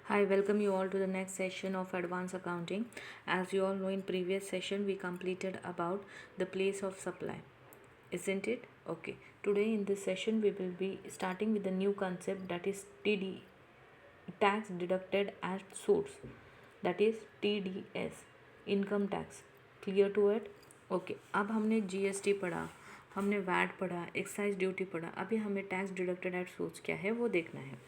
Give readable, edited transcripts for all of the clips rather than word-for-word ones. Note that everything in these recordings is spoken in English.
Hi, welcome you all to the next session of advanced accounting. As you all know, in previous session we completed about the place of supply, isn't it? Okay. Today in this session we will be starting with the new concept, that is TD, tax deducted at source, that is TDS, income tax. Clear to it? Okay अब हमने GST पढ़ा, हमने VAT पढ़ा, excise duty पढ़ा, अभी हमें tax deducted at source क्या है वो देखना है.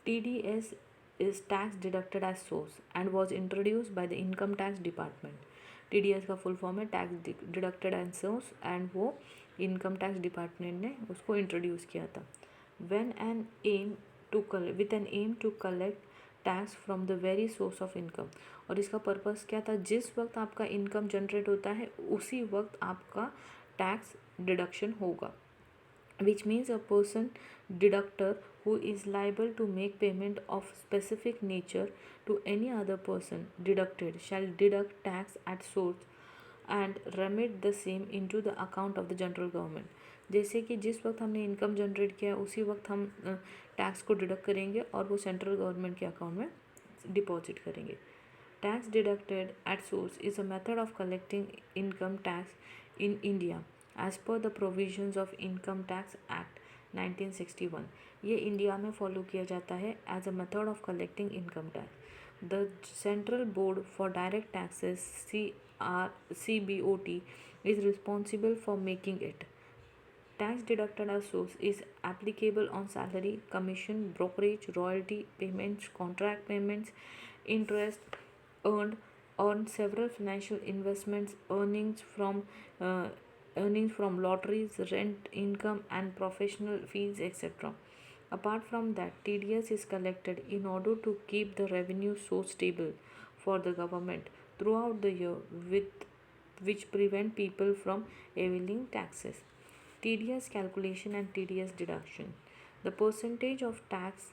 TDS is tax deducted as source and was introduced by the income tax department. TDS का फुल फॉर्म है tax deducted as source and वो इनकम टैक्स डिपार्टमेंट ने उसको इंट्रोड्यूस किया था. When an aim to with an aim to collect tax from the very source of income. और इसका purpose क्या था? जिस वक्त आपका इनकम जनरेट होता है उसी वक्त आपका टैक्स डिडक्शन होगा, which means a person deductor who is liable to make payment of specific nature to any other person deducted shall deduct tax at source and remit the same into the account of the general government. जैसे कि जिस वक्त हमने income generate किया उसी वक्त हम tax को डिडक्ट करेंगे और वो सेंट्रल गवर्नमेंट के अकाउंट में डिपॉजिट करेंगे. Tax deducted at source is a method of collecting income tax in India as per the provisions of Income Tax Act 1961. ये इंडिया में फॉलो किया जाता है as a method of collecting income tax. The central board for direct taxes CBOT is responsible for making it. Tax deducted as source is applicable on salary, commission, brokerage, royalty payments, contract payments, interest earned on several financial investments, uh, earnings from lotteries, rent income, and professional fees, etc. Apart from that, TDS is collected in order to keep the revenue source stable for the government throughout the year, with which prevent people from evading taxes. TDS calculation and TDS deduction. The percentage of tax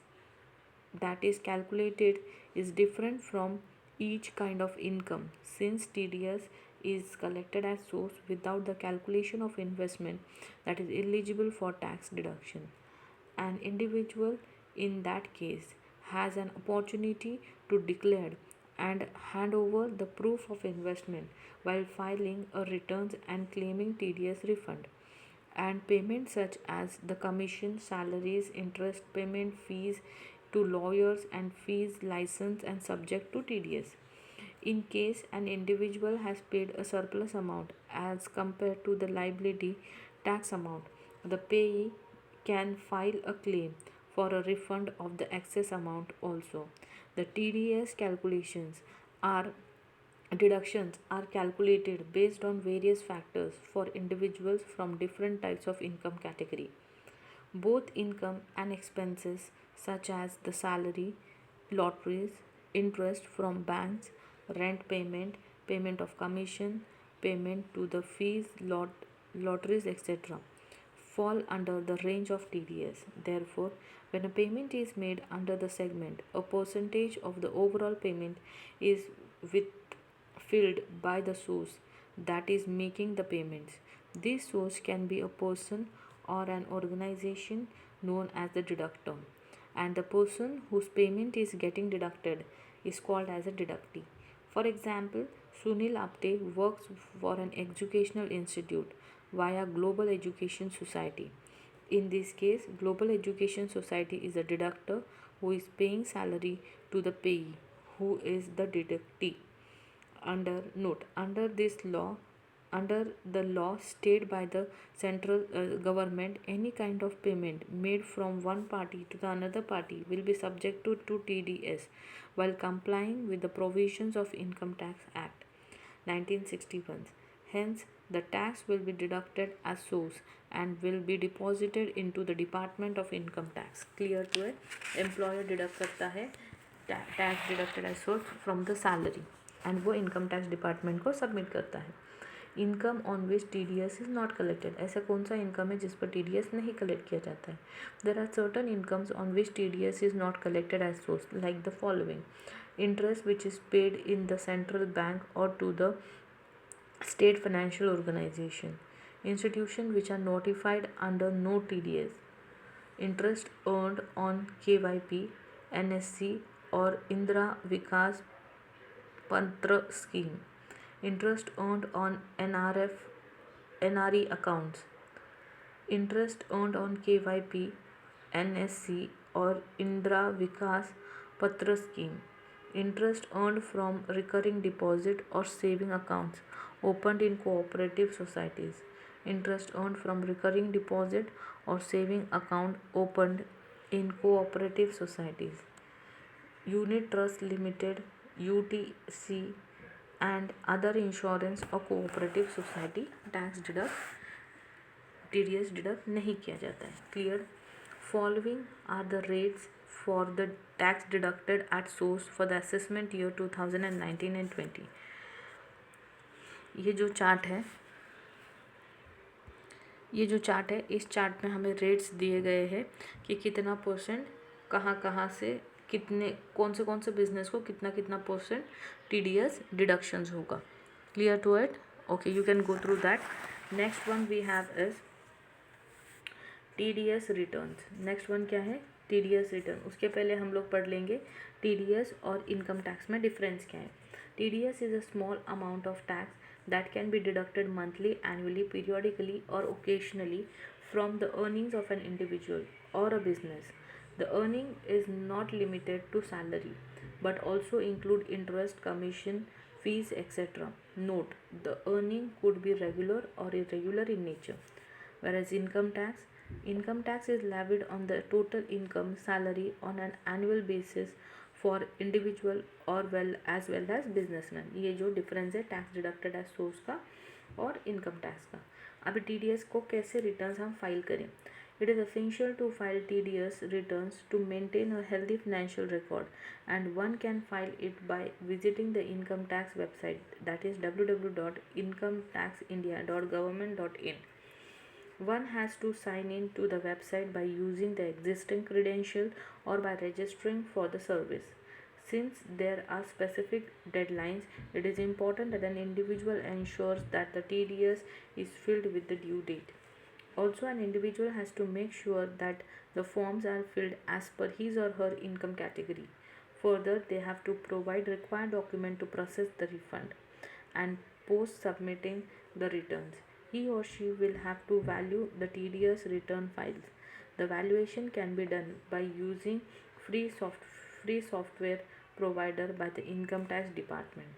that is calculated is different from each kind of income, since TDS is collected as source without the calculation of investment that is eligible for tax deduction. An individual in that case has an opportunity to declare and hand over the proof of investment while filing a returns and claiming TDS refund. And payments such as the commission, salaries, interest payment, fees to lawyers and fees, license and subject to TDS. In case an individual has paid a surplus amount as compared to the liability tax amount, the payee can file a claim for a refund of the excess amount also. The TDS calculations are Deductions are calculated based on various factors for individuals from different types of income category. Both income and expenses such as the salary, lotteries, interest from banks, rent payment, payment of commission, payment to the fees, lotteries, etc., fall under the range of TDS. Therefore, when a payment is made under the segment, a percentage of the overall payment is filled by the source that is making the payments. This source can be a person or an organization known as the deductor, and the person whose payment is getting deducted is called as a deductee. For example, Sunil Apte works for an educational institute via Global Education Society. In this case, Global Education Society is a deductor who is paying salary to the payee, who is the deductee. Under this law, under the law stated by the central government, any kind of payment made from one party to the another party will be subject to TDS while complying with the provisions of Income Tax Act 1961. Hence, the tax will be deducted as source and will be deposited into the Department of Income Tax. Clear to it? Employer deduct करता है tax deducted as source from the salary and वो income tax department को submit करता है. Income on which TDS is not collected. ऐसा कौन सा income है जिस पर TDS नहीं कलेक्ट किया जाता है? There are certain incomes on which TDS is not collected as source, like the following: interest which is paid in the central bank or to the state financial organization, institution which are notified under no TDS, interest earned on KYP, NSC or Indra Vikas Patra scheme. Interest earned on NRE accounts. Interest earned on KYP, NSC or Indra Vikas Patra scheme. Interest earned from recurring deposit or saving accounts opened in cooperative societies. Interest earned from recurring deposit or saving account opened in cooperative societies. Unit Trust Limited, UTC and other insurance or cooperative society tax TDS deduct नहीं किया जाता है. Clear. Following are the rates for the tax deducted at source for the assessment year 2019 and 20. ये जो chart है इस chart में हमें रेट्स दिए गए हैं कि कितना परसेंट कहाँ से कितने कौन से बिजनेस को कितना परसेंट TDS डिडक्शंस होगा. Clear to it. Okay, you can go through that. Next one we have is TDS returns. Next one क्या है? TDS return. उसके पहले हम लोग पढ़ लेंगे TDS और इनकम टैक्स में डिफरेंस क्या है. TDS is a small amount of tax that can be deducted monthly, annually, periodically or occasionally from the earnings of an individual or a business. The earning is not limited to salary but also include interest, commission, fees, etc. Note, the earning could be regular or irregular in nature. Whereas income tax is levied on the total income salary on an annual basis for individual और well as businessman. ये जो difference है tax deducted as source का और income tax का. अभी TDS को कैसे रिटर्न्स हम फाइल करें. It is essential to file TDS returns to maintain a healthy financial record and one can file it by visiting the income tax website that is www.incometaxindia.government.in. One has to sign in to the website by using the existing credential or by registering for the service. Since there are specific deadlines, it is important that an individual ensures that the TDS is filled with the due date. Also, an individual has to make sure that the forms are filled as per his or her income category. Further, they have to provide required document to process the refund and post submitting the returns. He or she will have to value the TDS return files. The valuation can be done by using free software provided by the income tax department.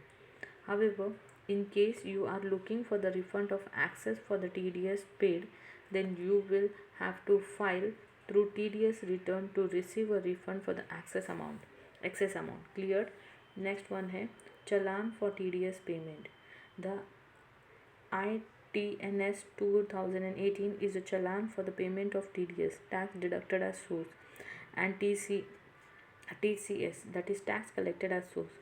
However, in case you are looking for the refund of access for the TDS paid, then you will have to file through TDS return to receive a refund for the excess amount. Cleared. Next one है challan for TDS payment. The ITNS 2018 is a challan for the payment of TDS, tax deducted as source, and TCS, that is tax collected as source.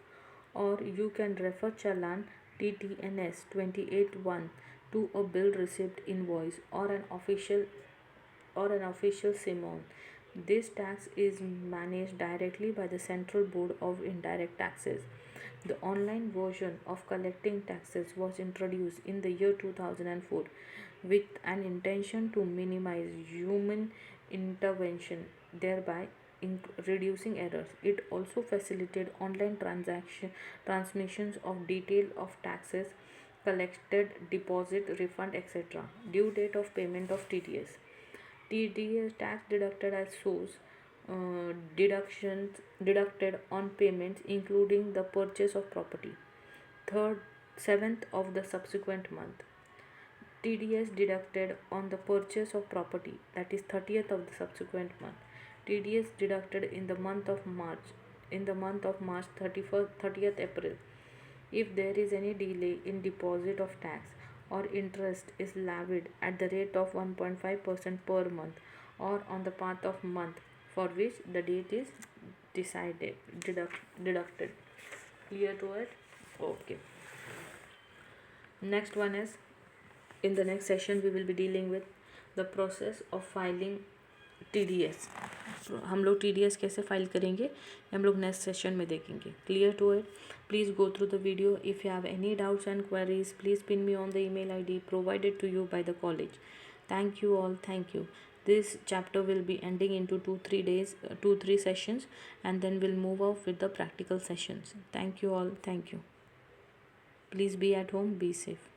Or you can refer challan TTNS 28-1 to a bill receipt invoice or an official simon. This tax is managed directly by the Central Board of Indirect Taxes. The online version of collecting taxes was introduced in the year 2004 with an intention to minimize human intervention, thereby reducing errors. It also facilitated online transmissions of detail of taxes collected, deposit, refund, etc. Due date of payment of TDS. TDS tax deducted as source. Deductions deducted on payments including the purchase of property. 7th of the subsequent month. TDS deducted on the purchase of property, that is 30th of the subsequent month. TDS deducted in the month of March 30th April. If there is any delay in deposit of tax or interest is levied at the rate of 1.5% per month or on the part of month for which the date is deducted. Clear to it? Okay. Next one is, in the next session we will be dealing with the process of filing TDS. हम लोग TDS कैसे file करेंगे हम लोग next session में देखेंगे. Clear to it? Please go through the video. If you have any doubts and queries please pin me on the email ID provided to you by the college. Thank you all. Thank you. This chapter will be ending into 2 3 days, 2 3 sessions, and then we'll move off with the practical sessions. Thank you all. Thank you. Please be at home, be safe.